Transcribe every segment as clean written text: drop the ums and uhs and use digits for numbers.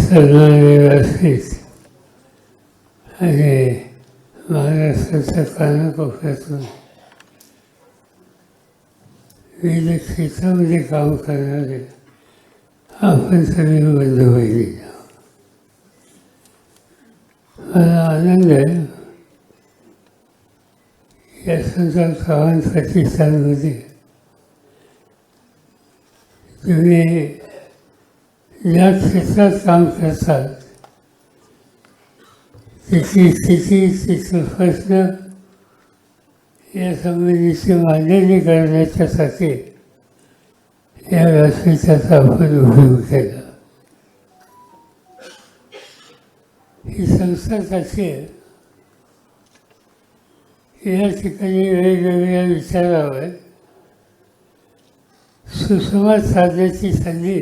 सन्मान व्यवस्थित आणि महाराष्ट्राच्या कानाकोपऱ्यातून विविध क्षेत्रामध्ये काम करणारे आपण सगळे बंधू भगिनी. मला आनंद आहे या संसार चव्हाण प्रतिष्ठानमध्ये तुम्ही ज्या क्षेत्रात काम करतात तिथली स्थिती, तिथले प्रश्न या संबंधीची मांडणी करण्याच्यासाठी या व्यासपीठाचा आपण उपयोग केला. ही संस्था कशी आहे या ठिकाणी वेगवेगळ्या विचारावर सुसंवाद साधण्याची संधी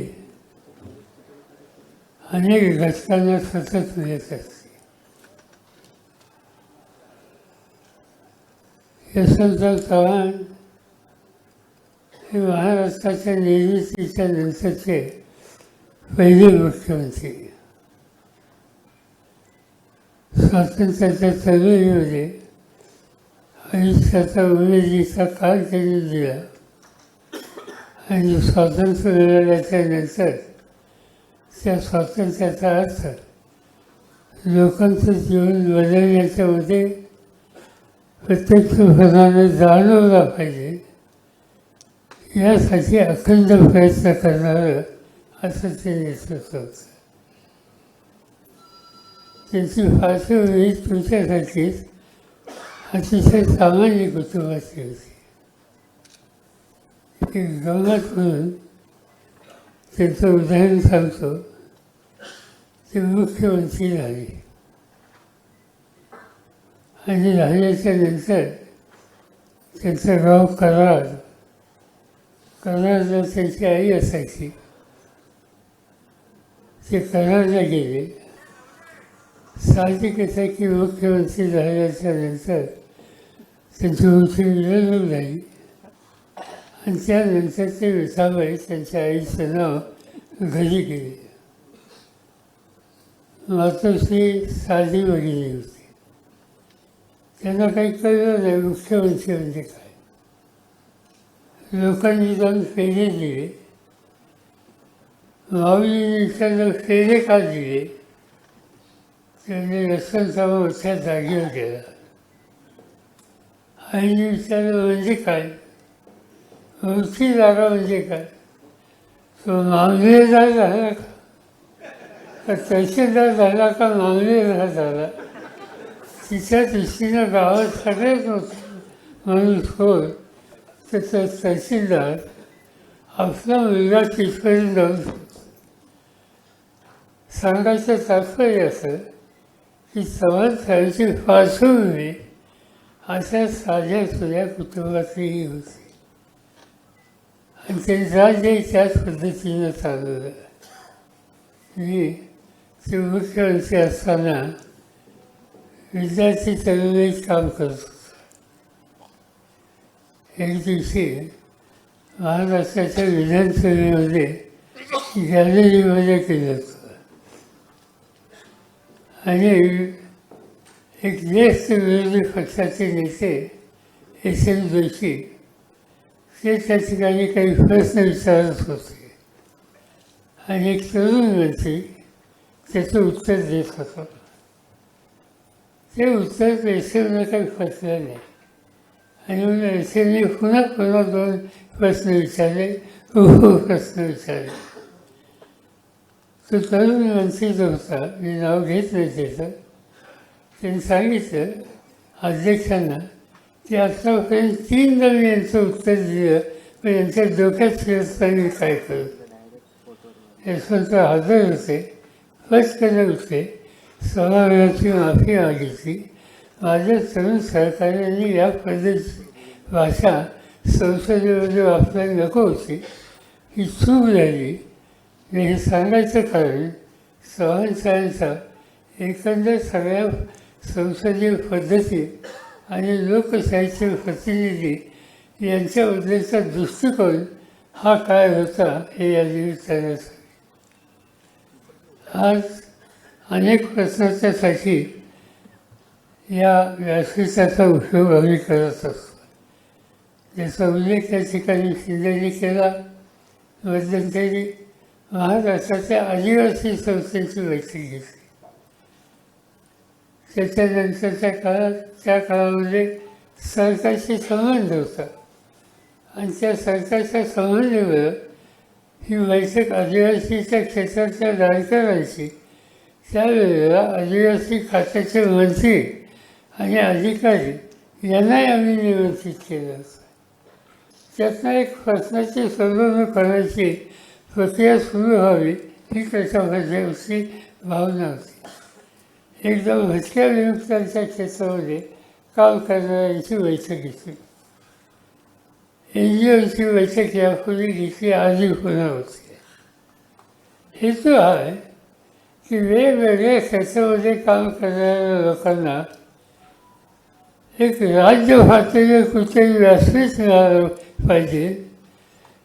अनेक घटकांना सतत मिळत असते. यशवंतराव चव्हाण हे महाराष्ट्राच्या निर्मितीच्या नंतरचे पहिले मुख्यमंत्री. स्वातंत्र्याच्या चळवळीमध्ये आयुष्याचा उमेदीचा काळ त्यांनी दिला आणि स्वातंत्र्य मिळाल्याच्या नंतर त्या स्वातंत्र्याचा अर्थ लोकांचं जीवन बदलण्याच्यामध्ये प्रत्यक्षपणाने जाणवला पाहिजे यासाठी अखंड प्रयत्न करणारं असं ते नेतृत्व होतं. त्यांची पार्श्वभूमी तुमच्यासाठीच अतिशय सामान्य कुटुंबाची होती. एक गंमत म्हणून त्यांचं उदाहरण सांगतो. ते मुख्यमंत्री झाले आणि झाल्याच्या नंतर त्यांचं गाव कराड. कराडला त्यांची आई असायची. ते कराडला गेले. साहजिक आहे की मुख्यमंत्री झाल्याच्या नंतर त्यांची मोठी निवडणूक झाली आणि त्यानंतर ते विठाबाई त्यांच्या आईचं नाव घरी गेले. मातोश्री साधी भगिनी होती. त्यांना काही कळलं नाही मुख्यमंत्री म्हणजे काय. लोकांनी जाऊन फेरे दिले. माऊलींनी विचारलं फेरे का दिले. त्याने यशवंतराव मोठ्या जागेवर गेला. आईने विचारलं म्हणजे काय. मोठी जागा म्हणजे काय. तो मामलेदार झाला का तहसीलदार झाला का मामलेदार झाला. तिच्या दृष्टीनं गावात सगळ्यात मोठा माणूस होय तर तहसीलदार आपला मुलगा तिथपर्यंत जाऊ शकतो. सांगायचं तात्पर्य असं की चव्हाण साहेबांची पार्श्वभूमी अशा साध्या सुध्या कुटुंबातही होती आणि त्यांचं राज्य त्याच पद्धतीनं चालवलं. मी ते मुख्यमंत्री असताना विद्यार्थी चळवळीत काम करत होतो. एक दिवशी महाराष्ट्राच्या विधानसभेमध्ये गॅलरीमध्ये केलं होतं आणि एक ज्येष्ठ विरोधी पक्षाचे नेते एस एन जोशी ते त्या ठिकाणी काही प्रश्न विचारत होते आणि एक तरुण मंत्री त्याचं उत्तर देत होतं. ते उत्तर पेशेला काही फसलं नाही आणि मग पेशेने पुन्हा पुन्हा दोन प्रश्न विचारले. प्रश्न विचारले. तो तरुण मंत्री जो होता, मी नाव घेत नाही त्याचं, त्यांनी सांगितलं अध्यक्षांना की आत्तापर्यंत 3दा मी यांचं उत्तर दिलं पण यांच्या डोक्यात फिरताना काय करू. यशवंतराव हजर होते. पटकन उठले. सभागृहाची माफी मागितली. माझ्या तरुण सहकार्याने या पद्धतीची भाषा संसदेमध्ये वापरायला नको होती. ही चूक झाली. हे सांगायचं कारण चव्हाण साहेबांचा एकंदर सगळ्या संसदीय पद्धती आणि लोकशाहीचे प्रतिनिधी यांच्याबद्दलचा दृष्टिकोन हा काय होता हे या निमित्ताने. आज अनेक प्रश्नांच्यासाठी या व्यासपीठाचा उपयोग आम्ही करत असतो. ज्याचा उल्लेख त्या ठिकाणी शिंदेने केला. मध्यंतरी महाराष्ट्राच्या आदिवासी संस्थेची बैठक घेतली. त्याच्यानंतरच्या काळात त्या काळामध्ये सरकारशी संबंध होता आणि त्या सरकारच्या संबंधामुळे ही बैठक आदिवासीच्या क्षेत्राच्या जाणकारांची त्यावेळेला आदिवासी खात्याचे मंत्री आणि अधिकारी यांनाही आम्ही निमंत्रित केलं होतं. त्यातनं एक प्रश्नाची सोडवणूक करण्याची प्रक्रिया सुरू व्हावी ही त्याच्यामध्ये अशी भावना होती. एकदम भटक्या विमुक्तांच्या क्षेत्रामध्ये काम करणाऱ्यांची बैठक घेतली. NGOची बैठक यापूर्वी घेतली, आजही पुन्हा होती. हेतू हा आहे की वेगवेगळ्या क्षेत्रामध्ये काम करणाऱ्या लोकांना एक राज्य पातळीवर कुठेही व्यासपीठ मिळालं पाहिजे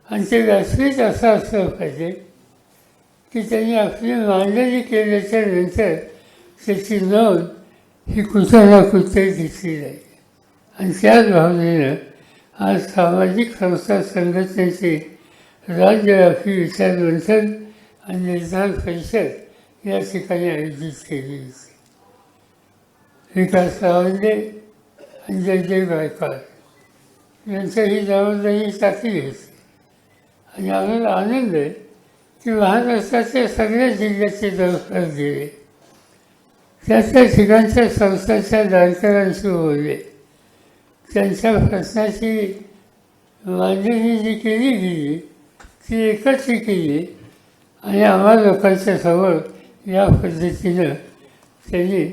आणि ते व्यासपीठ असं असलं पाहिजे की त्यांनी आपली मांडणी केल्याच्या नंतर त्याची नोंद ही कुठं ना कुठे घेतली जाईल. आणि त्याच भावनेनं आज सामाजिक संस्था संघटनेची राज्यव्यापी विचारमंथन आणि निर्धार परिषद या ठिकाणी आयोजित केली होती. विकास रावंडे आणि जयजय गायकवाड यांचं ही जबाबदारी टाकली होती. आणि आम्हाला आनंद आहे की महाराष्ट्राच्या सगळ्या जिल्ह्याचे दौरे गेले, त्या ठिकाणच्या संस्थांच्या जाणकारांशी बोलले, त्यांच्या प्रश्नाची मांडणी जी केली गेली ती एकत्र केली आणि आम्हा लोकांच्या समोर या पद्धतीनं त्यांनी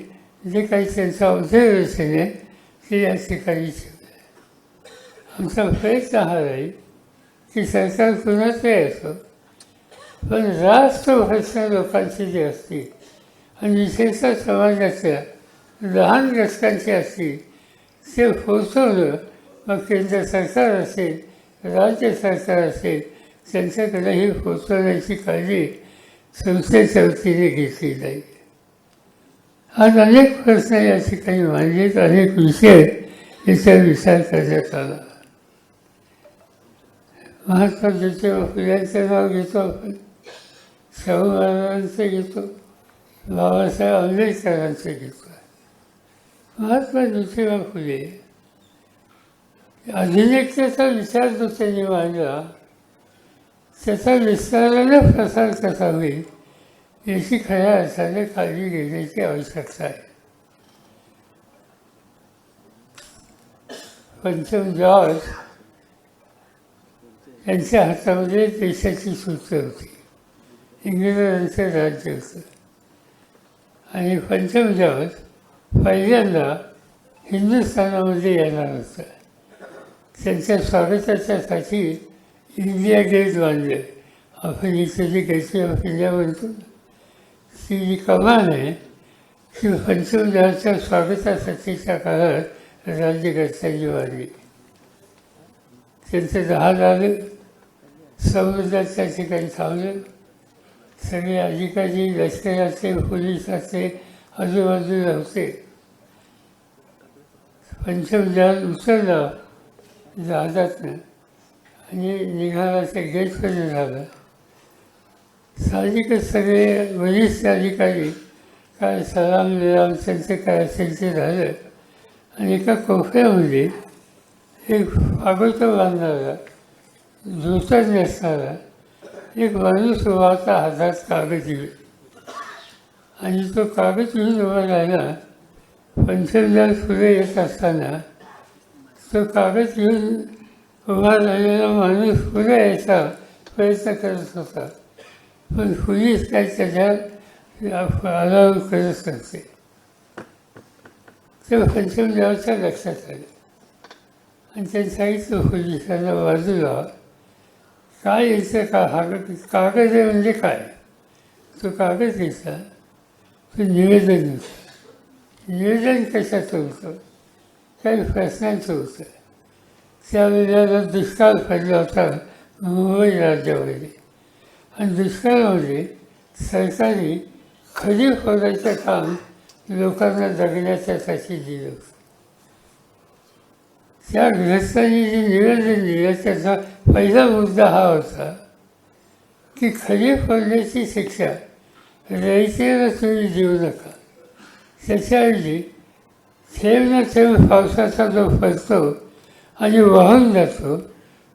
जे काही त्यांचा ऑब्झर्वेशन आहे ते या ठिकाणी ठेवलं. आमचा प्रयत्न हा राहील की सरकार कुणाचंही असो, पण राष्ट्रभ्रष्ट लोकांची जी असतील आणि विशेषतः समाजाच्या लहान घटकांची असतील ते पोचवलं. मग केंद्र सरकार असेल, राज्य सरकार असेल, त्यांच्याकडे ही पोचवण्याची काळजी संस्थेच्या वतीने घेतली जाईल. आज अनेक प्रश्न या ठिकाणी मांडलेत, अनेक विषय याचा विचार करण्यात आला. महात्मा ज्योतिबा फुल्यांचं नाव घेतो आपण, शाहू महाराजांचं घेतो, बाबासाहेब आंबेडकरांचं घेतो. महात्मा ज्योतिबा फुले आधुनिकतेचा विचार जो त्यांनी मांडला त्याचा विस्ताराने प्रसार कसा होईल याची खऱ्या अर्थाने काळजी घेण्याची आवश्यकता आहे. पंचम जॉर्ज यांच्या हातामध्ये देशाची सूत्र होती, इंग्रजांचं राज्य होतं आणि पंचम जॉर्ज पहिल्यांदा हिंदुस्थानामध्ये येणार होतं. त्यांच्या स्वागताच्यासाठी इंडिया गेट बांधलं. आपण इथं जी गेटवे ऑफ इंडिया म्हणतो ती जी कमान आहे ती पंचम जॉर्जच्या स्वागतासाठीच्या काळात राज्यकर्त्यांनी बांधली. त्यांचं जहाज आलं, समुद्राच्या ठिकाणी थांबलं. सगळे अधिकारी, लष्कराचे, पोलिसाचे आजूबाजूला होते. पंचम जहाज उतरला जहाजातनं आणि निघाला त्या गेटपर्यंत झाला. साहजिकच सगळे वरिष्ठ अधिकारी काय सलाम विराम त्यांचं काय असेल ते झालं आणि एका कोपऱ्यामध्ये एक पागोटं बांधणारा, धोतर नेसणारा एक माणूस उभा होता, हातात कागद घेऊन. आणि तो कागद घेऊन उभा राहिला. पंचम जॉर्ज पुढे येत असताना तो कागद घेऊन उभा राहिलेला माणूस पुढे यायचा प्रयत्न करत होता, पण पोलीस काय त्याच्यात अलाव करत नव्हते. ते पंचम जॉर्जच्या लक्षात आलं आणि त्यांनी सांगितलं पोलिसांना, बाजूला काय यायचं का कागद आहे म्हणजे काय. तो कागद घ्यायचा, तो निवेदन होतं. निवेदन कशाचं होतं, काही प्रश्नांचं होतं. त्यावेळेला दुष्काळ पडला होता मुंबई राज्यामध्ये आणि दुष्काळामध्ये सरकारी खरी खोलायचं काम लोकांना जगण्याच्यासाठी दिलं. त्या गृहस्थांनी जे निवेदन दिलं त्याचा पहिला मुद्दा हा होता की खरी फोडण्याची शिक्षा रयतेला तुम्ही देऊ नका. त्याच्याऐवजी थेंब ना थेंब पावसाचा जो पडतो आणि वाहून जातो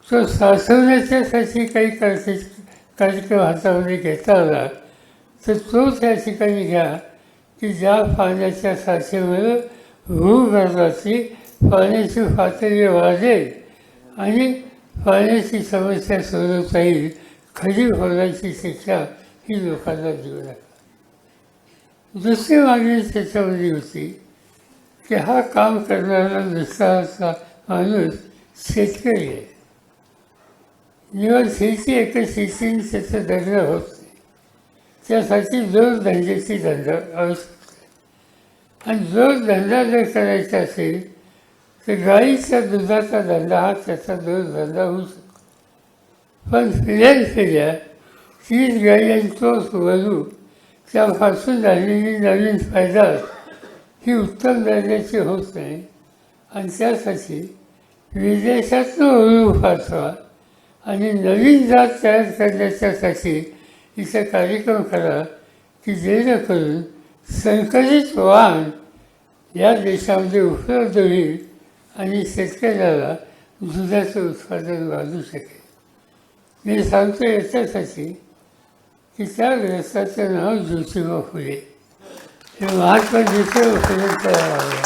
तो साचवण्याच्यासाठी काही कार्यक्रम हातामध्ये घेता आला तर तो त्या ठिकाणी घ्या की ज्या पाण्याच्या साठेमुळे भूगर्भाची पाण्याची पातळी वाढेल आणि पाण्याची समस्या सोडवता येईल. खरी होण्याची शिक्षा ही लोकांना देऊ नका. दुसरी मागणी त्याच्यामध्ये होती की हा काम करणारा दुसरा माणूस शेतकरी आहे. जेव्हा शेती एका शेतीने त्याचं धंदा होत नाही त्यासाठी जोडधंद्याची धंदा आवश्यक आहे. आणि जोडधंदा जर करायचा असेल तर गाईच्या दुधाचा धंदा हा त्याचा जोडधंदा होऊ शकतो. पण फिर्या तीच गाई आणि तोच वधू त्यापासून झालेली नवीन पैदास ही उत्तम दर्जाची होत नाही. आणि त्यासाठी विदेशातून वळू पाठवा आणि नवीन जात तयार करण्याच्यासाठी इथे कार्यक्रम करा की जेणेकरून संकलित वाण या देशामध्ये उपलब्ध होईल आणि शेतकऱ्याला दुधाचं उत्पादन वाढू शकेल. मी सांगतो याच्यासाठी की त्या ग्रस्ताचं नाव ज्योतिबा फुले. हे महात्मा ज्योतिबा फुलेंचं नाव आहे.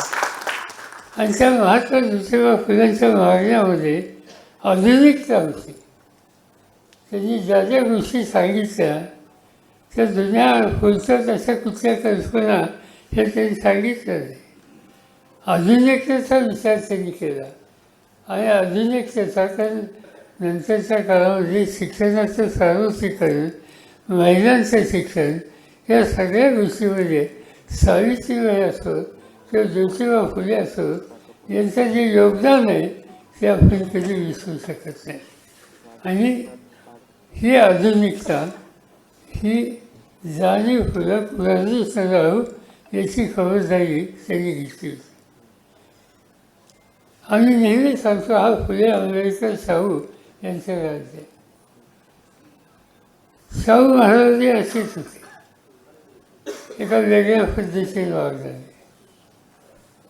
आणि त्या महात्मा ज्योतिबा फुलेंच्या मागण्यामध्ये आधुनिकता होती. त्यांनी ज्या ज्या गोष्टी सांगितल्या त्या जुन्या फुलतात अशा कुठल्या कल्पना हे त्यांनी सांगितलं नाही. आधुनिकतेचा विचार त्यांनी केला आणि आधुनिकतेचा कारण नंतरच्या काळामध्ये शिक्षणाचं सार्वत्रिकरण, महिलांचं शिक्षण या सगळ्या गोष्टीमध्ये सावित्रीबाई असो किंवा ज्योतिबा फुले असो यांचं जे योगदान आहे ते आपण कधी विसरू शकत नाही. आणि ही आधुनिकता ही जाणीवपूर्वक गरजेचं राहू याची खबरदारी त्यांनी घेतली होती. आम्ही नेहमी सांगतो हा फुले आंबेडकर शाहू यांचं राज्य. शाहू महाराज असेच होते, एका वेगळ्या पद्धतीने वागणारे.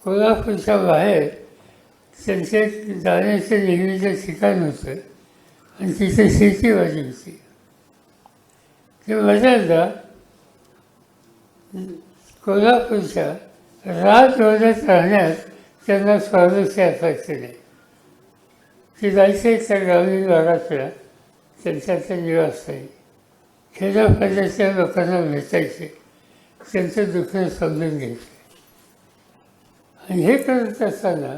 कोल्हापूरच्या बाहेर त्यांचे जाण्याचं नेहमीचं ठिकाण होतं आणि तिथे शेतीवाडी होती. ते बऱ्याचदा कोल्हापूरच्या राजवाड्यात राहण्यास त्यांना स्वारस्य असायचं नाही. ते जायचे त्या ग्रामीण भागातल्या त्यांच्या निवासस्थानी खेड्यापाड्याच्या लोकांना भेटायचे, त्यांचं दुःख समजून घ्यायचे. आणि हे करत असताना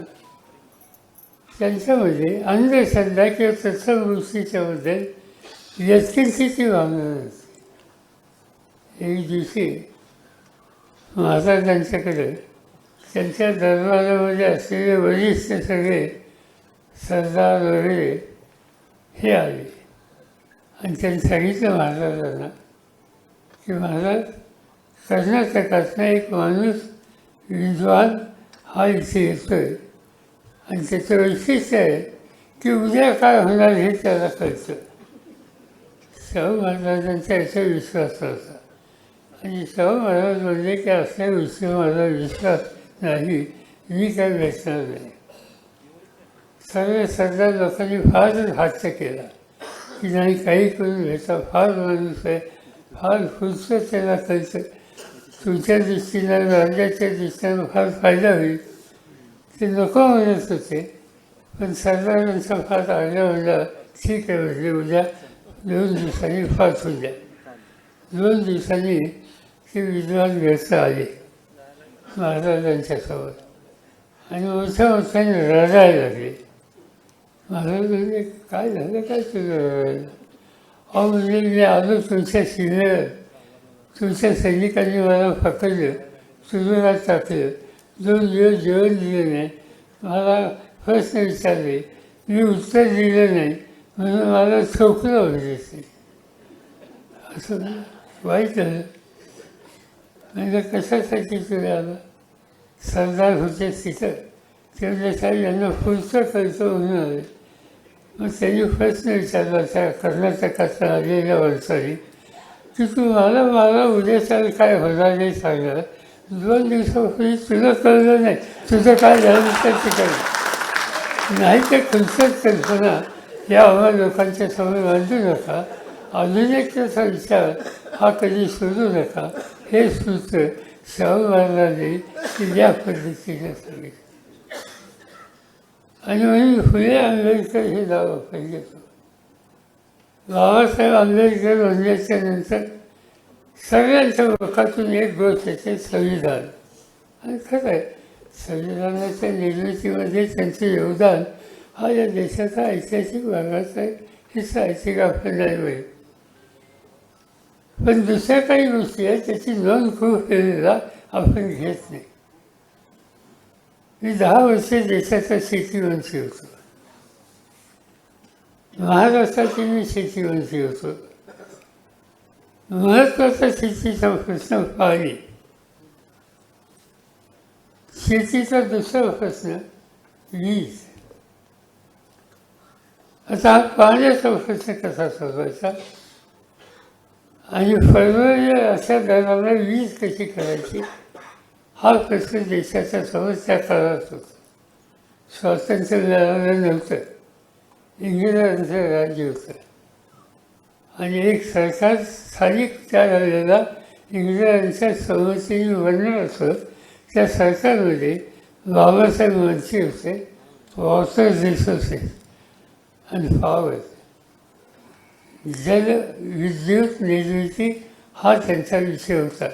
त्यांच्यामध्ये अंधश्रद्धा किंवा तत्सम गोष्टीच्याबद्दल व्यक्तिंची भावना नसते. एक दिवशी महाराजांच्याकडे त्यांच्या दरबारामध्ये असलेले वरिष्ठ सगळे सरदार वगैरे हे आले आणि त्यांनी सांगितलं महाराजांना की महाराज, कर्नाटकातला एक माणूस विद्वान हा इथे येतोय आणि त्याचं वैशिष्ट्य आहे की उद्या काय होणार हे त्याला कळतं. शाहू महाराजांचा याचा विश्वास होता आणि शाहू महाराज म्हणजे की असल्या गोष्टी माझा विश्वास नाही, मी काय भेटणार नाही. सर्व सरदार लोकांनी फारच हास्य केला की नाही, काही करून भेटा, फार माणूस आहे, फार पुढचं त्याला कळतं, तुमच्या दृष्टीनं राज्याच्या दृष्टीनं फार फायदा होईल. ते नको म्हणत होते. पण सरदारांचा फार आल्या ठीक आहे म्हणजे उद्या 2 दिवसांनी पाठवून द्या. 2 दिवसांनी ते विद्वान व्यस्त आले महाराजांच्यासोबत आणि मोठ्याने रडायला लागले. महाराज म्हणजे काय झालं, काय तुझं रडायला? अहो म्हणजे मी आलो तुमच्या सीमेवर, तुमच्या सैनिकांनी मला पकडलं, तुरुंगात टाकलं, 2 दिवस जेवण दिलं नाही, मला प्रश्न विचारले, मी उत्तर दिलं नाही म्हणून मला ठोकलं वगैरे. असं वाईट झालं. म्हणजे कशासाठी तुम्ही आला? सरदार होते तिथं, तेवढे साहेब यांना पुढचं खर्च म्हणून आले. मग त्यांनी प्रश्न विचारला त्या कर्नाटकातला आलेल्या वरचारी की मला उद्याच्याला काय होणार नाही सांगणार, 2 दिवसापूर्वी तुला कळलं नाही, तुझं काय झालं तर ते कळलं नाही. ते खुलसत कल्पना या आम्हा लोकांच्या समोर मांडू नका. आधुनिकतेचा विचार हा कधी सोडू नका. हे सूत्र शाहू महाराजांनी या पद्धतीने सांगितलं. आणि म्हणून फुले आंबेडकर हे नाव आपण घेतो. बाबासाहेब आंबेडकर म्हणल्याच्या नंतर सगळ्यांच्या मुखातून एक गोष्ट येते, संविधान. आणि खरं आहे, संविधानाच्या निर्मितीमध्ये त्यांचं योगदान हा या देशाचा ऐतिहासिक भागाचा हिस्सा आहे, ते आपण नाही मिळेल. पण दुसऱ्या काही गोष्टी आहेत त्याची नोंद खूप वेळेला आपण घेत नाही. मी 10 वर्षे देशाचा शेतीवंशी होतो. महाराष्ट्राची मी शेतीवंशी होतो. महत्त्वाचा शेतीचा प्रश्न पाणी. शेतीचा दुसरा प्रश्न वीज. आता हा पाण्याचा प्रश्न कसा सोडवायचा आणि परवडलेल्या अशा दराला वीज कशी करायची, हा प्रश्न देशाच्या समोर त्या काळात होता. स्वातंत्र्य मिळालं नव्हतं, इंग्रजांचं राज्य होतं आणि एक सरकार स्थानिक त्यावेळेला इंग्रजांच्या संमतीने बनलं असं. त्या सरकारमध्ये बाबासाहेब मंत्री होते, वॉटर रिसोर्सेस आणि पॉवर, जल विद्युत निर्मिती हा त्यांचा विषय होता.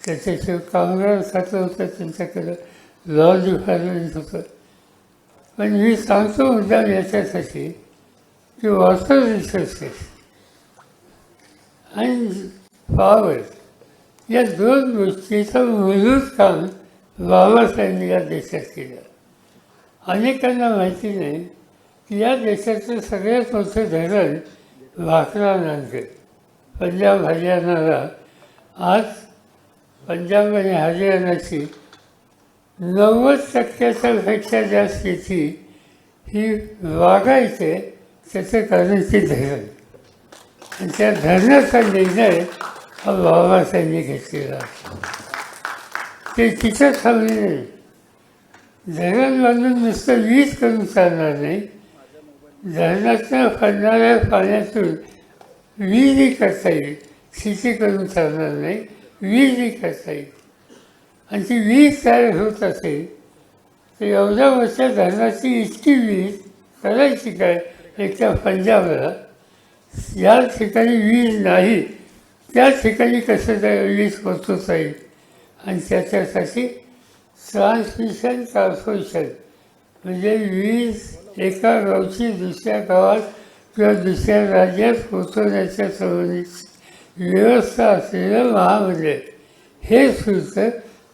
त्याच्याशिवाय कामगार खातं होतं त्यांच्याकडं, लॉ डिपार्टमेंट होतं. पण मी सांगतो मुद्दाम याच्यासाठी की वॉटर रिसोर्सेस आणि पॉवर या 2 गोष्टीचं मूलभूत काम बाबासाहेबांनी या देशात केलं. अनेकांना माहिती नाही की या देशाचं सगळ्यात मोठं धरण भाकरा नांदेड, पंजाब हरियाणाला. आज पंजाब आणि हरियाणाची 90% पेक्षा जास्त शेती ही वागायचे. त्याचं कारण ते धरण, आणि त्या धरणाचा निर्णय हा बाबासाहेबांनी घेतलेला. ते तिथं थांबले नाही. धरण बांधून नुसतं वीज करून चालणार नाही, धरणातून पडणाऱ्या पाण्यातून वीजही करता येईल. शेती करून चालणार नाही, वीजही करता येईल. आणि ती वीज तयार होत असेल तर एवढ्या वर्षा धरणाची इतकी वीज करायची काय? एका पंजाबला या ठिकाणी वीज नाही, त्या ठिकाणी कसं वीज पोचवता येईल. आणि त्याच्यासाठी ट्रान्समिशन कॉर्पोरेशन म्हणजे वीज एका गावची दुसऱ्या गावात किंवा दुसऱ्या राज्यात पोचवण्याच्या संबंधित व्यवस्था असलेलं महामंडळ, हे सूत्र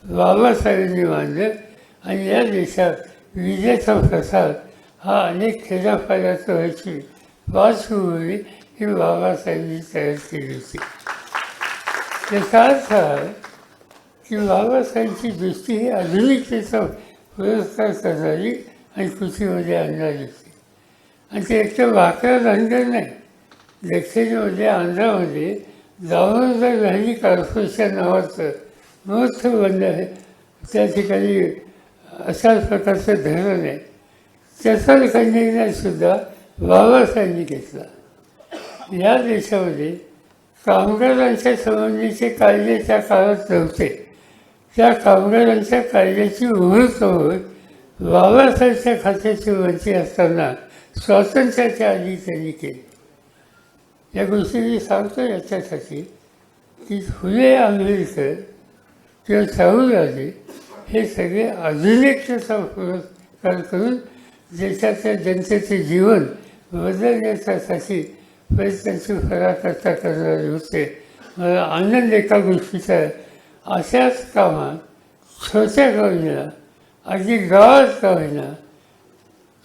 बाबासाहेबांनी मांडलं. आणि या देशात विजेचा प्रसार हा अनेक खेड्यापाड्यात व्हायची पार्श्वभूमी ही बाबासाहेबांनी तयार केली होती. त्याचा अर्थ आहे की बाबासाहेबांची दृष्टी ही आधुनिकतेचा पुरस्कार करणारी आणि कृतीमध्ये आणणारी होती. आणि ते एकटं भाकरा नांदेड नाही, दक्षिणेमध्ये आंध्रामध्ये दामोदर व्हॅली कॉर्पोरेशन नावाचं मोठं बंद आहे. त्या ठिकाणी अशाच प्रकारचं धरण आहे. त्याचा निर्णयसुद्धा बाबासाहेबांनी घेतला. या देशामध्ये कामगारांच्या संबंधीचे कायदे त्या काळात नव्हते. त्या कामगारांच्या कायद्याची ओळख बाबासाहेबच्या खात्याची मंत्री असताना स्वातंत्र्याच्या आधी त्यांनी केली. या गोष्टी मी सांगतो याच्यासाठी की फुले आंबेडकर किंवा शाहूराजे हे सगळे आधुनिकतेचा पुरस्कार करून देशाच्या जनतेचे जीवन बदलण्यासाठी प्रयत्नांची पराकाष्ठा करणारे होते. मला आनंद एका गोष्टीचा आहे, अशाच कामात छोट्या का होईना, अगदी गावात का होईना,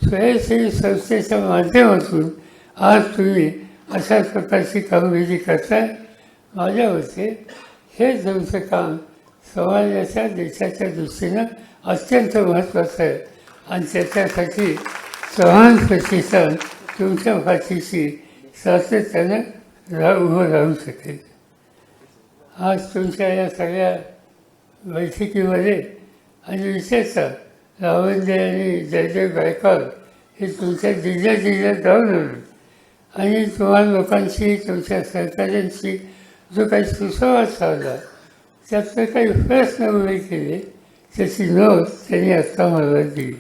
स्वयंसेवी संस्थेच्या माध्यमातून आज तुम्ही अशा प्रकारची कामगिरी करताय. माझ्या मते हे तुमचं काम समाजाच्या देशाच्या दृष्टीनं अत्यंत महत्त्वाचं आहे आणि त्याच्यासाठी समान प्रतिसाद तुमच्या पाठीशी सातत्यानं उभं राहू शकेल. आज तुमच्या या सगळ्या बैठकीमध्ये आणि विशेषतः लावंदे आणि जयदेव गायकवाड हे तुमच्या जिल्ह्यात जाऊन आले आणि तुम्हाला लोकांशी तुमच्या सहकाऱ्यांशी जो काही सुसंवाद साधला त्यातले काही प्रश्न उभे केले त्याची नोंद त्यांनी आत्ता मला दिली.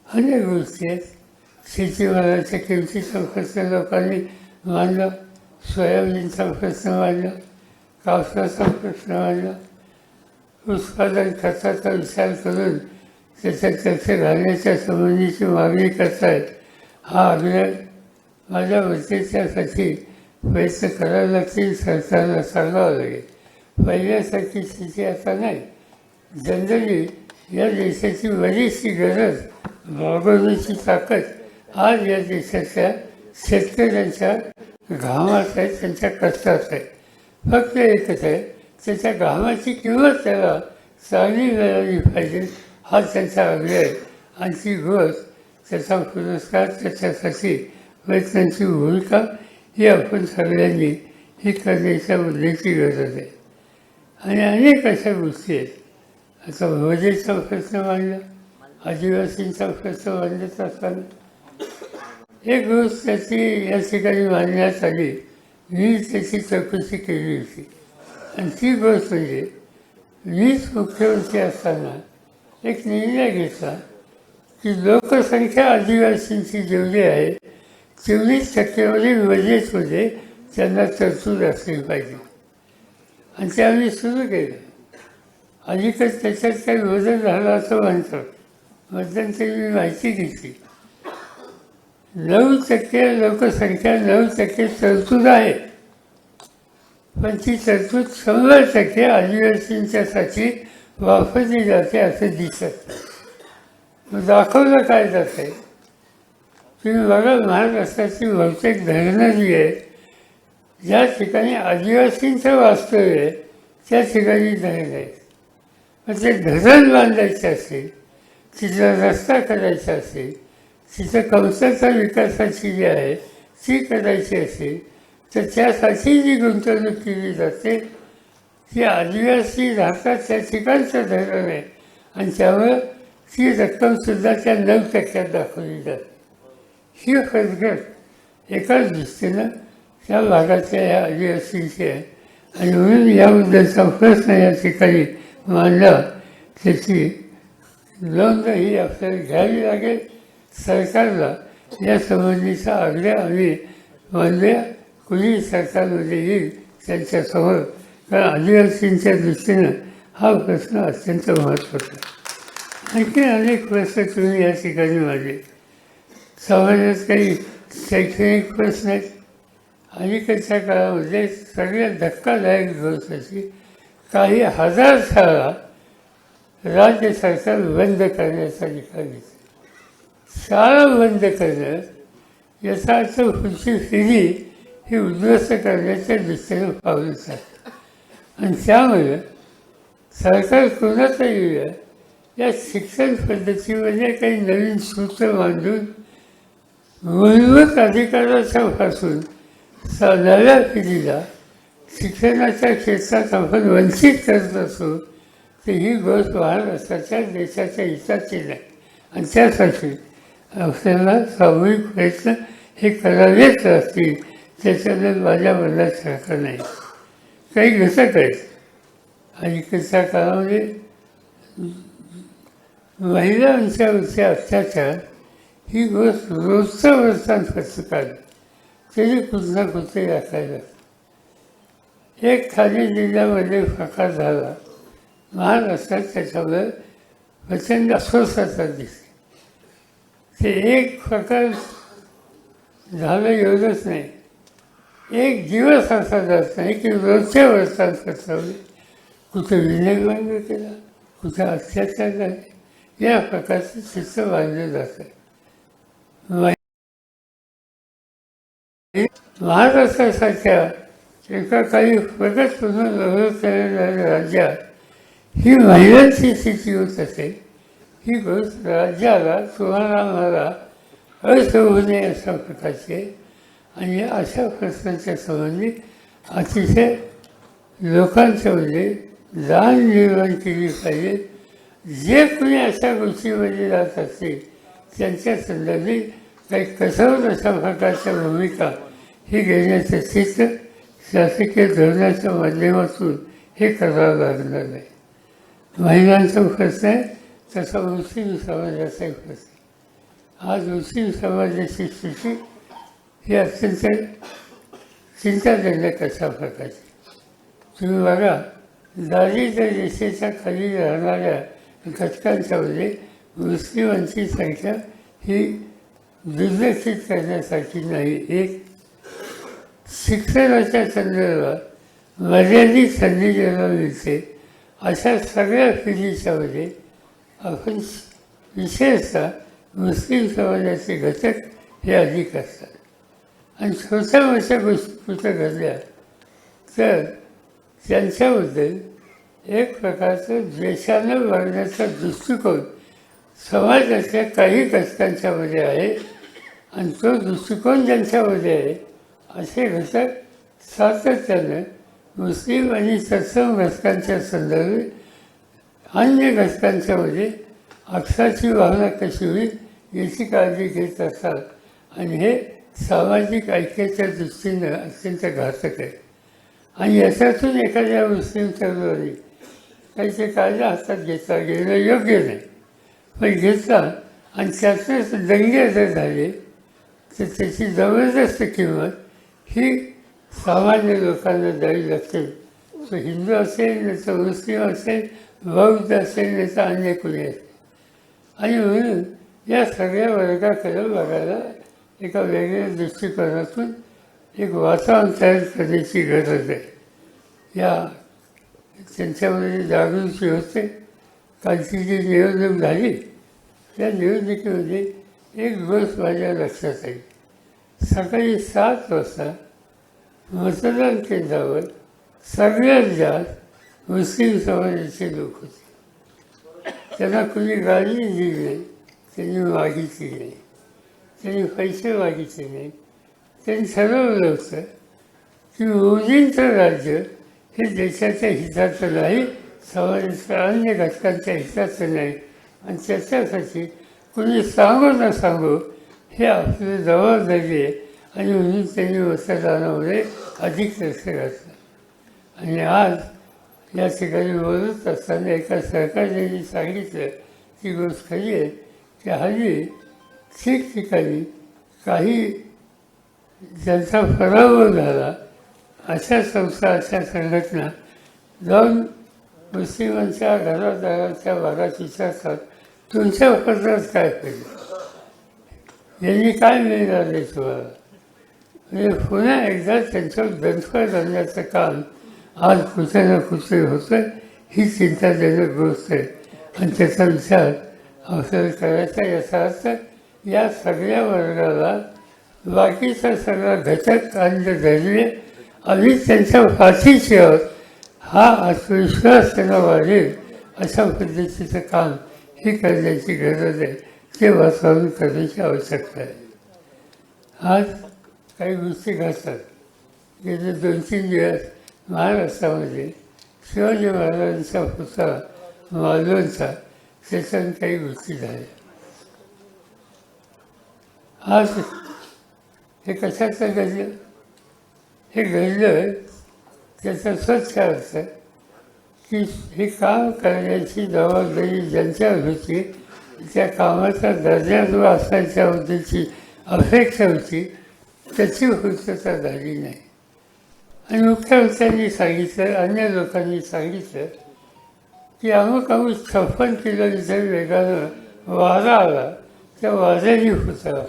अनेक गोष्टी आहेत. शेतीमालाच्या किमतीचा प्रश्न लोकांनी मांडला, सोयाबीनचा प्रश्न मांडला, कापसाचा प्रश्न मांडला, उत्पादन खर्चाचा विचार करून त्याच्यात लक्ष घालण्याच्या संबंधीची मागणी करतायत. हा आग्रह माझ्या त्यासाठी प्रयत्न करावे लागतील, सरकारला सांगावं लागेल. पहिल्यासारखी स्थिती आता नाही. जनरली या देशाची बरीचशी गरज भागवण्याची ताकद आज या देशाच्या शेतकऱ्यांच्या घामात आहे, त्यांच्या कष्टात आहे. फक्त एकच आहे, त्याच्या घामाची किंमत त्याला चांगली मिळाली पाहिजे हा त्यांचा आग्रह आहे. आणि ती गोष्ट, त्याचा पुरस्कार, त्याच्यासाठी प्रयत्नांची भूमिका ही आपण सगळ्यांनी ही करण्याच्या मुद्द्याची गरज आहे. आणि अनेक अशा गोष्टी आहेत. आता भोजेचा प्रश्न मांडला, आदिवासींचा प्रश्न मांडत असताना एक गोष्ट त्याची या ठिकाणी मांडण्यात आली. मी त्याची चौकशी केली होती आणि ती गोष्ट म्हणजे मीच मुख्यमंत्री असताना एक निर्णय घेतला की लोकसंख्या आदिवासींची जेवढी आहे तेवढीच टक्केवारी बजेटमध्ये त्यांना तरतूद असली पाहिजे आणि ते आम्ही सुरू केलं. अलीकडे त्याच्यात काही बदल झाला असं म्हणतात. मध्यंतरी मी माहिती घेतली. 9% लोकसंख्या 9% तरतूद आहे, पण ती तरतूद 100% आदिवासींच्यासाठी वापरली जाते असं दिसत. दाखवलं काय जात आहे. तुम्ही बघा, महाराष्ट्राची बहुतेक धरणं जी आहेत, ज्या ठिकाणी आदिवासींचं वास्तव्य आहे त्या ठिकाणी धरण आहेत. मग ते धरण बांधायचं असेल, तिथला रस्ता करायचा असेल, तिथं कौशलता विकासाची जी आहे ती करायची असेल तर त्यासाठी जी गुंतवणूक केली जाते ती आदिवासी राहतात त्या ठिकाणचं धरण आहे आणि त्यामुळं ती रक्कमसुद्धा त्या 9% दाखवली जाते. ही फसगत एकाच दृष्टीनं त्या भागातल्या या आदिवासींची आहे आणि म्हणून याबद्दलचा प्रश्न या ठिकाणी मांडला. त्याची नोंद ही आपल्याला घ्यावी लागेल. सरकारला या संबंधीचा आग्रह आम्ही मानूया. कुणी सरकारमध्ये येईल त्यांच्यासमोर, कारण आदिवासींच्या दृष्टीनं हा प्रश्न अत्यंत महत्त्वाचा आहे. आणखी अनेक प्रश्न तुम्ही या ठिकाणी मांडले. समाजात काही शैक्षणिक प्रश्न आहेत. अलीकडच्या काळामध्ये सगळ्यात धक्कादायक गोष्ट अशी, काही हजार शाळा राज्य सरकार बंद करण्याचा निकाल घेतला. शाळा बंद करणं याचा अर्थ पुढची पिढी ही उद्ध्वस्त करण्याच्या दृष्टीनं पावलं जातं आणि त्यामुळे सरकार कोणाचा येऊया या शिक्षण पद्धतीमध्ये काही नवीन सूत्र मांडून मूलभूत अधिकाराच्यापासून नव्या पिढीला शिक्षणाच्या क्षेत्रात आपण वंचित करत असू तर ही गोष्ट महाराष्ट्राच्या देशाच्या हिताची नाही आणि त्यासाठी आपल्याला सामूहिक प्रयत्न हे करावेच असतील. त्याच्यामध्ये माझ्या मनात शंका नाही. काही घटक आहेत. अलीकडच्या काळामध्ये महिलांच्यावरचे अत्याचार ही गोष्ट रोजचं वर्तमानपत्र काढलं तरी कुठला कुठे दाखवायला. एक ठाणे जिल्ह्यामध्ये प्रकार झाला महाराष्ट्रात, त्याच्यामुळे प्रचंड अस्वस्थता दिसते. ते एक प्रकार झालं एवढंच नाही, एक दिवस असा जात नाही की रोजच्या वर्तमानपत्रामध्ये कुठं विनयभंग केला, कुठं अत्याचार झाले, या प्रकारचं चित्र बांधलं जातं. महाराष्ट्रासारख्या एका काही प्रगत पुनर्विकास करणाऱ्या राज्यात ही महिलांची स्थिती होत असेल, ही गोष्ट राज्याला तुम्हाला मला असहनीय अशा प्रकारची आहे. आणि अशा प्रश्नाच्या संबंधी अतिशय लोकांच्यामध्ये जाण निर्माण केली पाहिजे. जे कोणी अशा गोष्टीमध्ये जात असतील त्यांच्या संदर्भात काही कठोर अशा प्रकारच्या भूमिका ही घेण्याचं चित्र शासकीय धोरणाच्या माध्यमातून हे करावं लागणार आहे. महिलांचा प्रश्न आहे, तसा मुस्लिम समाजाचाही प्रश्न आहे. आज मुस्लिम समाजाची स्थिती ही अत्यंत चिंताजनक अशा प्रकारची. तुम्ही बघा, दारिद्र्य रेषेच्या खाली राहणाऱ्या घटकांच्यामध्ये मुस्लिमांची संख्या ही दुर्लक्षित करण्यासारखी नाही. एक, शिक्षणाच्या संदर्भात मर्यादित संधी ज्यांना मिळते अशा सगळ्या पिढीच्यामध्ये आपण विशेषतः मुस्लिम समाजाचे घटक हे अधिक असतात. आणि छोट्या मोठ्या गोष्टी कुठं घडल्या तर त्यांच्याबद्दल एक प्रकारचं द्वेषानं वागण्याचा दृष्टिकोन समाजाच्या काही घटकांच्यामध्ये आहे. आणि तो दृष्टिकोन ज्यांच्यामध्ये आहे असे घटक सातत्यानं मुस्लिम आणि तत्सम घटकांच्या संदर्भात अन्य घटकांच्यामध्ये अक्षाची भावना कशी होईल याची काळजी घेत असतात. आणि हे सामाजिक ऐक्याच्या दृष्टीनं अत्यंत घातक आहे. आणि याच्यातून एखाद्या मुस्लिम तरुणाने काहीचे कायदा हातात घेतला, घेणं योग्य नाही, पण घेतला आणि त्यातूनच दंगे जर झाले तर त्याची जबरदस्त किंमत ही सामान्य लोकांना द्यावी लागते. तो हिंदू असेल, नाही तर मुस्लिम असेल, बौद्ध असेल, नाही तर अन्य कुणी असेल. आणि म्हणून या सगळ्या वर्गाकडे बघायला एका वेगळ्या दृष्टिकोनातून एक वातावरण तयार करण्याची गरज आहे. या त्यांच्यामध्ये जागृती होते. कालची जी निवडणूक झाली त्या निवडणुकीमध्ये एक गोष्ट माझ्या लक्षात आली. सकाळी 7 वाजता मतदान केंद्रावर सगळ्यात जास्त मुस्लिम समाजाचे लोक होते. त्यांना कुणी गाडी दिली नाही, त्यांनी मागितली नाही, त्यांनी पैसे मागितले नाही. त्यांनी ठरवलं होतं की मोदींचं राज्य हे देशाच्या हिताचं नाही, समाजाच्या अन्य घटकांच्या हिताचं नाही. आणि त्याच्यासाठी कुणी सांगू न सांगू हे आपली जबाबदारी आहे. आणि म्हणून त्यांनी मतदानामध्ये अधिक लक्ष घातलं. आणि आज या ठिकाणी बोलत असताना एका सरकारने सांगितलं ती गोष्ट खरी आहे की हल्ली ठिकठिकाणी काही ज्यांचा पराभव झाला अशा संस्था, अशा संघटना जाऊन मुस्लिमांच्या घरादाराच्या भागात विचारतात, तुमच्या पत्रात काय पाहिजे, यांनी काय मिळणार आहे तुम्हाला. म्हणजे पुन्हा एकदा त्यांच्यावर दंतफळ घालण्याचं काम आज कुठे ना कुठे होतं. ही चिंताजनक गोष्ट आहे. आणि त्याचा विचार आपल्याला करायचा. याचा अर्थ या सगळ्या वर्गाला बाकीचा सगळा घटक आणि धैर्य आणि त्यांच्या पाठीशी आहोत हा आत्मविश्वास त्यांना वाढेल अशा पद्धतीचं काम हे करण्याची गरज आहे. ते वातावरण करण्याची आवश्यकता आहे. आज काही गोष्टी घडतात. गेले 2-3 दिवस महाराष्ट्रामध्ये शिवाजी महाराजांचा पुतळा मालवणचा त्याच्यात काही गोष्टी झाल्या. आज हे कशाचं घडलं? हे घडलं त्याचा स्वच्छ अर्थ की हे काम करण्याची जबाबदारी ज्यांच्यावर होती त्या कामाचा दर्जा जो असायच्या होतीची अपेक्षा होती त्याची पूर्तता झाली नाही. आणि मुख्यमंत्र्यांनी सांगितलं, अन्य लोकांनी सांगितलं की अमुक 56 किलोमीटर वेगानं वारा आला, त्या वाऱ्याने पुतळा.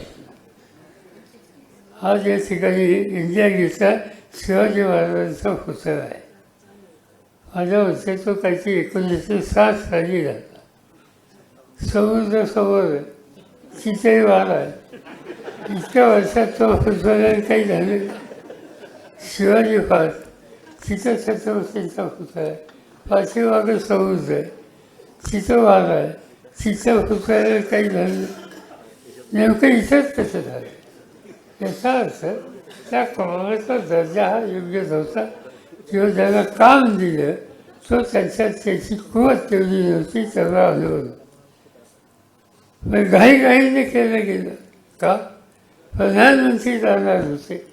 आज या ठिकाणी इंडिया गेटला शिवाजी महाराजांचा पुतळा आहे. माझ्या मते तो काहीतरी 1907 साली झाला. समुद्र समोर तिथे वारा आहे. इतक्या वर्षात तो पुतळ्याला काही झालं. शिवाजी पार्क तिथं छत्रपतींचा पुतळा आहे. पाठीमागं समुद्र आहे, तिथं वारा आहे, तिथं फुटायला काही झालं नाही. नेमकं इथंच कसं झालं? याचा अर्थ त्या कमालाचा दर्जा हा योग्य नव्हता किंवा ज्याला काम दिलं तो त्यांच्यात त्याची कुवत तेवढी नव्हती, त्याला अनुभव. मग घाईघाईने केलं गेलं का? प्रधानमंत्री जाणार होते,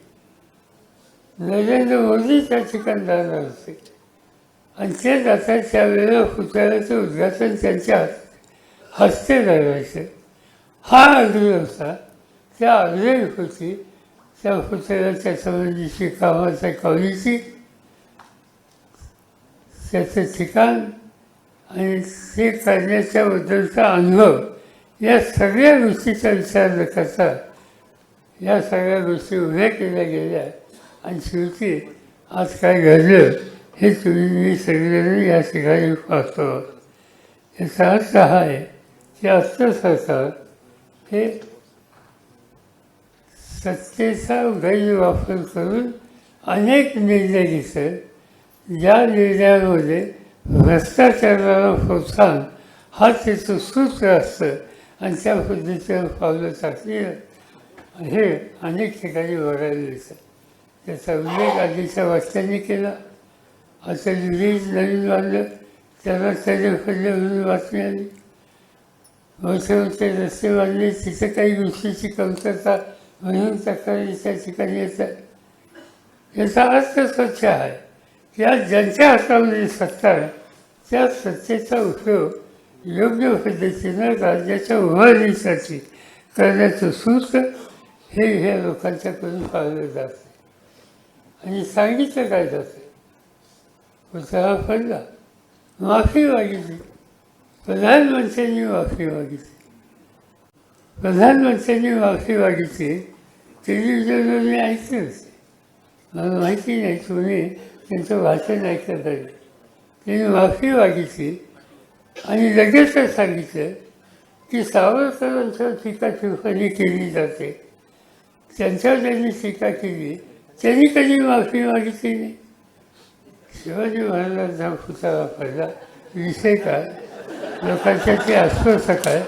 नरेंद्र मोदी त्या ठिकाणी जाणार होते आणि ते जातात त्यावेळेला पुतळ्याचं उद्घाटन त्यांच्या हस्ते करायचं. हा आग्रह होता. त्या आग्रहापोटी त्या पुतळ्याच्या संबंधीची कामाच्या क्वालिटी, त्याचं ठिकाण आणि ते करण्याच्याबद्दलचा अनुभव या सगळ्या गोष्टीचा विचार न करता या सगळ्या गोष्टी उभ्या केल्या गेल्या आणि शेवटी आज काय घडलं हे तुम्ही मी सगळेजण या ठिकाणी पाहतो. याचा अर्थ हा आहे की आजचं सरकार हे सत्तेचा गैरवापर करून अनेक निर्णय घेतं, ज्या निर्णयामध्ये भ्रष्टाचाराला प्रोत्साहन हा त्याचं सूत्र असतं आणि त्या पद्धतीनं पावलं टाकली हे अनेक ठिकाणी बघायला मिळतं. त्याचा उल्लेख आधीच्या वाचकांनी केला. आता रिलीज नवीन बांधलं त्याला त्याच्या पडले म्हणून बातमी आली. मोठे मोठे रस्ते बांधले तिथं काही गोष्टीची कमतरता म्हणून तक्रारी त्या ठिकाणी येतात. याचा अर्थ स्वच्छ आहे. या ज्यांच्या हातामध्ये सत्ता आहे त्या सत्तेचा उपयोग योग्य पद्धतीनं राज्याच्या उभारणीसाठी करण्याचं सूत्र हे ह्या लोकांच्याकडून पाळलं जातं आणि सांगितलं काय जातं. पुतळा पडला, माफी मागितली, प्रधानमंत्र्यांनी माफी मागितली. प्रधानमंत्र्यांनी माफी मागितली टेलिव्हिजनवर मी ऐकलं होते, मला माहिती नाही तुम्ही त्यांचं भाषण ऐकत आहे. त्यांनी माफी मागितली आणि लगेचच सांगितलं की सावरकरांच्यावर टीका टिप्पणी केली जाते, त्यांच्यावर त्यांनी टीका केली, त्यांनी कधी माफी मागितली नाही. शिवाजी महाराजांचा पुतळा पडला, विषय काय? लोकांच्या ते आश्वासक आहे.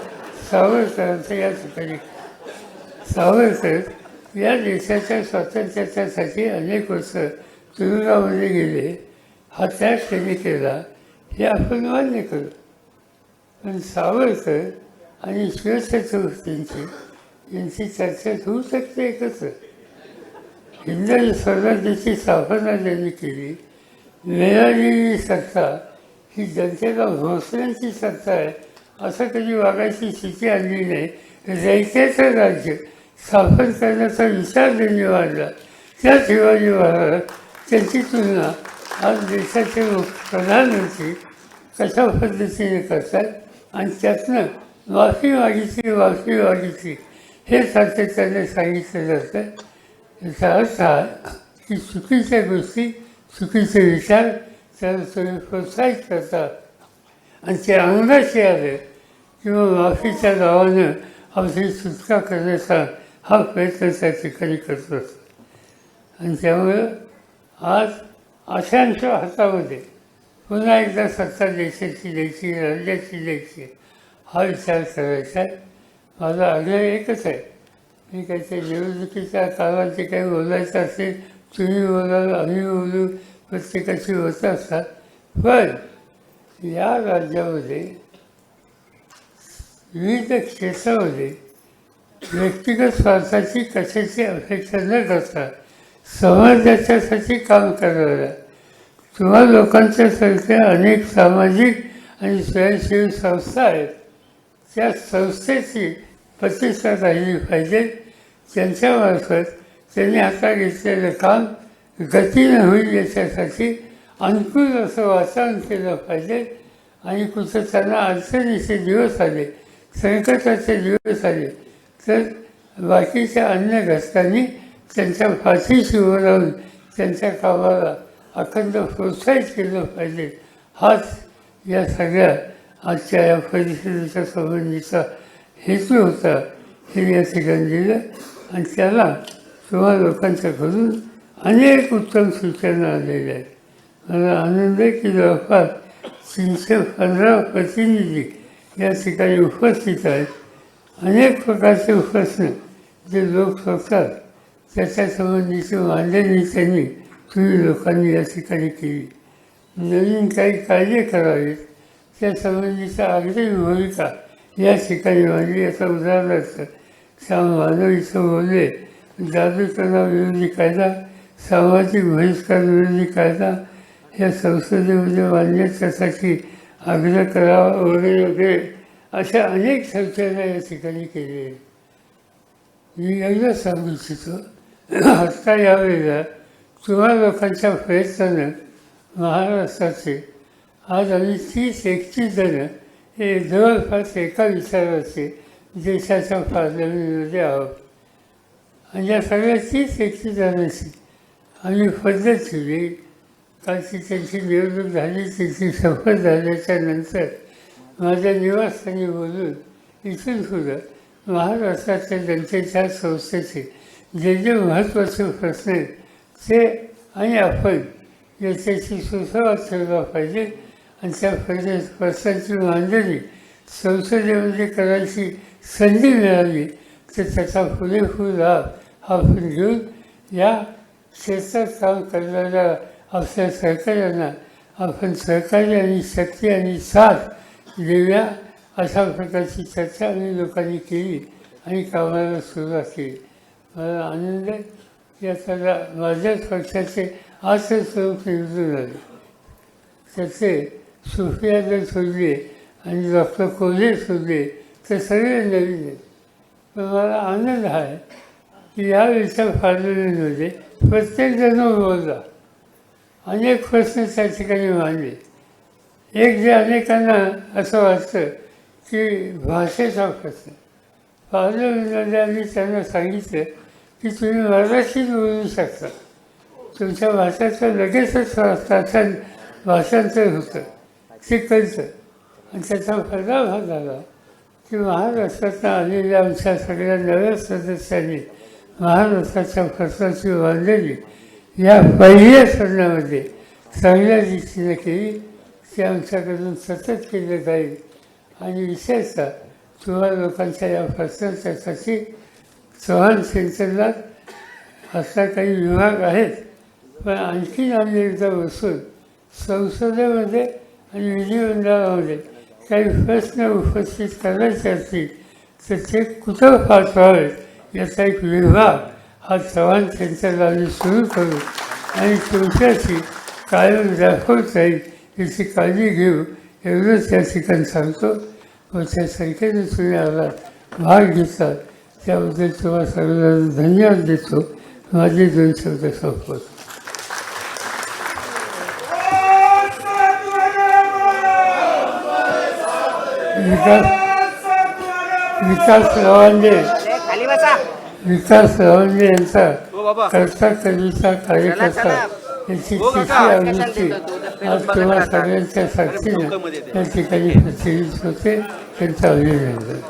सावरकरांचं या ठिकाणी सावरकर या देशाच्या स्वातंत्र्यासाठी अनेक वर्ष तुरुंगामध्ये गेले, हा त्याग त्यांनी केला हे आपण मान्य करू. पण सावरकर आणि शिवछत्रपतींची यांची चर्चा होऊ शकते एकत्र. हिंदवी स्वराज्याची स्थापना त्यांनी केली, मिळालेली सत्ता ही जनतेला भोसल्यांची सत्ता आहे असं कधी वागायची स्थिती आणली नाही. रयतेचं राज्य स्थापन करण्याचा विचार त्यांनी मांडला. त्या शिवाजी महाराज त्यांची तुलना आज देशाचे प्रधानमंत्री कशा पद्धतीने करतात आणि त्यातनं माफी मागितली हे सातत्याने सांगितलं जातं. याचा अर्थ हा की चुकीच्या गोष्टी, चुकीचे विचार त्याला तुम्ही प्रोत्साहित करता आणि ते अंगाशी आले किंवा माफीच्या नावानं आपली सुटका करण्याचा हा प्रयत्न त्या ठिकाणी करत असतो. आणि त्यामुळं आज अशांच्या हातामध्ये पुन्हा एकदा सत्ता देशाची द्यायची, राज्याची द्यायची हा विचार करायचा आहे. माझा आग्रह एकच आहे, मी काही निवडणुकीच्या काळात जे काही बोलायचं असेल तुम्ही बोलाल, आम्ही बोलू, प्रत्येकाची होतं असतात. पण या राज्यामध्ये विविध क्षेत्रामध्ये व्यक्तिगत स्वार्थाची कशाची अपेक्षा न करता समाजाच्यासाठी काम करणाऱ्या तुम्हा लोकांच्यासारखे अनेक सामाजिक आणि स्वयंसेवी संस्था आहेत. त्या संस्थेची प्रतिष्ठा राहिली पाहिजे. त्यांच्यामार्फत त्यांनी आता घेतलेलं काम गतीनं होईल याच्यासाठी अनुकूल असं वातावरण केलं पाहिजे. आणि कुठं त्यांना अडचणीचे दिवस आले, संकटाचे दिवस आले तर बाकीच्या अन्य घटकांनी त्यांच्या पाठीशी उभं राहून त्यांच्या कामाला अखंड प्रोत्साहित केलं पाहिजे. हाच या सगळ्या आजच्या या परिषदेच्या संबंधीचा हेतू होता हे या ठिकाणी दिलं. आणि त्याला तुम्हा लोकांच्याकडून अनेक उत्तम सूचना आलेल्या आहेत. मला आनंद आहे की जवळपास 315 प्रतिनिधी या ठिकाणी उपस्थित आहेत. अनेक प्रकारचे प्रश्न जे लोक करतात त्याच्या संबंधीची मांडणी त्यांनी तुम्ही लोकांनी या ठिकाणी केली. नवीन काही कार्य करावेत त्या संबंधीचा अगदी भूमिका या ठिकाणी मांडली. आता उदाहरणार्थ श्याम माधव इथं बोलले, जादूटोणा विरोधी कायदा, सामाजिक बहिष्कार विरोधी कायदा या संसदेमध्ये मान्यतेसाठी आग्रह करावा वगैरे वगैरे अशा अनेक सूचना या ठिकाणी केली आहे. मी एकदा सांगू इच्छितो, आत्ता यावेळेला तुम्हा लोकांच्या प्रयत्नानं महाराष्ट्राचे आज आम्ही 30-31 जणं हे जवळपास एका विचाराचे देशाच्या पार्लमेंटमध्ये आहोत. आणि या सगळ्या 30-31 जणांची आम्ही पद्धत ठेवली. कालची त्यांची निवडणूक झाली, त्यांची शपथ झाल्याच्या नंतर माझ्या निवासस्थानी बोलून इथून पुढं महाराष्ट्रातल्या जनतेच्या संस्थेचे जे जे महत्त्वाचे प्रश्न आहेत ते आणि आपण याच्याशी सुसंवाद ठेवला पाहिजे आणि त्या प्रश्नांची मांडणी संसदेमध्ये करायची संधी मिळाली तर त्याचा पुरेपूर लाभ आपण घेऊन या क्षेत्रात काम करणाऱ्या आपल्या सहकार्यांना आपण सहकार्य आणि शक्ती आणि साथ देऊया अशा प्रकारची चर्चा आम्ही लोकांनी केली आणि कामाला सुरुवात केली. मला आनंद आहे याचा माझ्याच पक्षाचे असं स्वरूप निवडून आले. त्याचे सुफियादा सोडले आणि डॉक्टर कोल्हे सोडले ते सगळे नवीन आहेत. पण मला आनंद आहे की यावेळेच्या पार्लमेंटमध्ये प्रत्येकजण बोलला, अनेक प्रश्न त्या ठिकाणी मांडले. एक जे अनेकांना असं वाटतं की भाषेचा प्रश्न, पार्लमेंटमध्ये आम्ही त्यांना सांगितलं की तुम्ही मराठीत बोलू शकता, तुमच्या भाषेचं लगेचच भाषांतर होतं ते कळतं. आणि त्याचा परिणाम हा झाला की महाराष्ट्रातनं आलेल्या आमच्या सगळ्या नव्या सदस्यांनी महाराष्ट्राच्या प्रश्नाची मांडणी या पहिल्या सदनामध्ये चांगल्या दृष्टीने केली. ते आमच्याकडून सतत केलं जाईल आणि विशेषतः तुम्हा लोकांच्या या प्रश्नांच्यासाठी चव्हाण सेंटरला असा काही विभाग आहेत, पण आणखीन आम्ही एकदा बसून संसदेमध्ये आणि विधिमंडळामध्ये काही प्रश्न उपस्थित करायचे असतील तर ते कुठं पाठवावेत याचा एक विभाग हा चव्हाण सेंटरला आम्ही सुरू करू आणि तुमच्याशी कायम दाखवता येईल याची काळजी घेऊ एवढंच या ठिकाणी सांगतो. व त्या संख्येने तुम्ही आला भाग घेतला त्याबद्दल तुम्हाला सगळ्यांना धन्यवाद देतो. माझे 2 शब्द संपवतो. विकास लवांडे यांचा कर्ता कवीचा कार्यकर्ता याची 3री आवृत्ती आज तुम्हा सगळ्यांच्या साक्षीनं या ठिकाणी प्रसिद्ध होते. त्यांचं अभिनंदन.